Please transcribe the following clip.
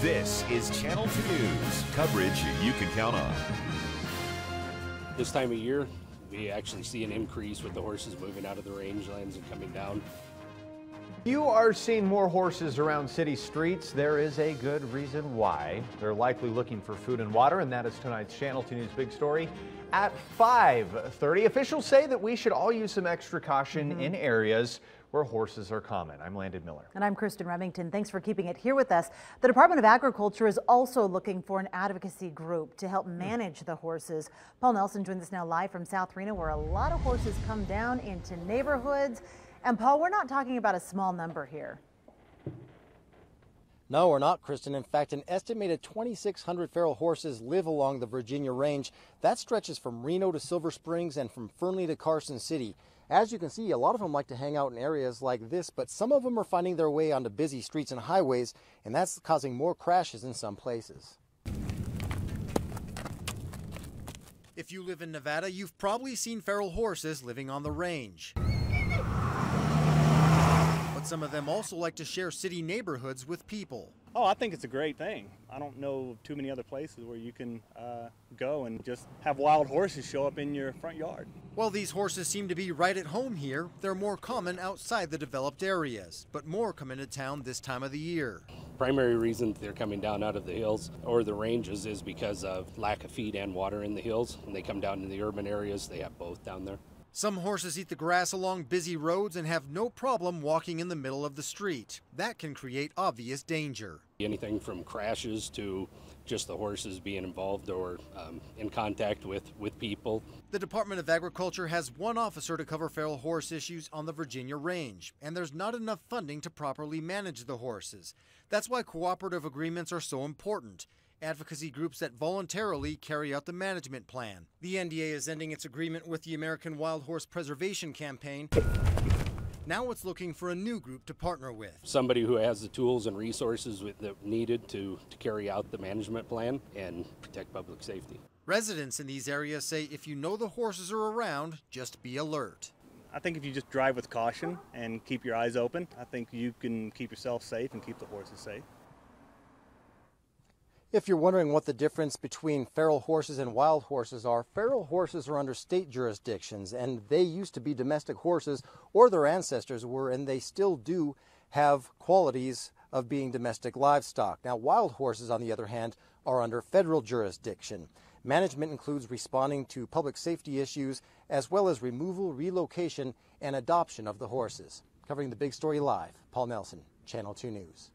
This is Channel 2 News, coverage you can count on. This time of year, we actually see an increase with the horses moving out of the rangelands and coming down. You are seeing more horses around city streets. There is a good reason why. They're likely looking for food and water, and that is tonight's Channel 2 News big story. At 5:30, officials say that we should all use some extra caution in areas where horses are common. I'm Landon Miller. And I'm Kristen Remington. Thanks for keeping it here with us. The Department of Agriculture is also looking for an advocacy group to help manage the horses. Paul Nelson joins us now live from South Reno, where a lot of horses come down into neighborhoods. And Paul, we're not talking about a small number here. No, we're not, Kristen. In fact, an estimated 2,600 feral horses live along the Virginia range. That stretches from Reno to Silver Springs and from Fernley to Carson City. As you can see, a lot of them like to hang out in areas like this, but some of them are finding their way onto busy streets and highways, and that's causing more crashes in some places. If you live in Nevada, you've probably seen feral horses living on the range. But some of them also like to share city neighborhoods with people. Oh, I think it's a great thing. I don't know of too many other places where you can go and just have wild horses show up in your front yard. While these horses seem to be right at home here, they're more common outside the developed areas, but more come into town this time of the year. Primary reason they're coming down out of the hills or the ranges is because of lack of feed and water in the hills. When they come down to the urban areas, they have both down there. Some horses eat the grass along busy roads and have no problem walking in the middle of the street. That can create obvious danger. Anything from crashes to just the horses being involved or in contact with people. The Department of Agriculture has one officer to cover feral horse issues on the Virginia range, and there's not enough funding to properly manage the horses. That's why cooperative agreements are so important. Advocacy groups that voluntarily carry out the management plan. The NDA is ending its agreement with the American Wild Horse Preservation Campaign. Now it's looking for a new group to partner with. Somebody who has the tools and resources that needed to carry out the management plan and protect public safety. Residents in these areas say if you know the horses are around, just be alert. I think if you just drive with caution and keep your eyes open, I think you can keep yourself safe and keep the horses safe. If you're wondering what the difference between feral horses and wild horses are, feral horses are under state jurisdictions, and they used to be domestic horses, or their ancestors were, and they still do have qualities of being domestic livestock. Now, wild horses, on the other hand, are under federal jurisdiction. Management includes responding to public safety issues, as well as removal, relocation, and adoption of the horses. Covering the big story live, Paul Nelson, Channel 2 News.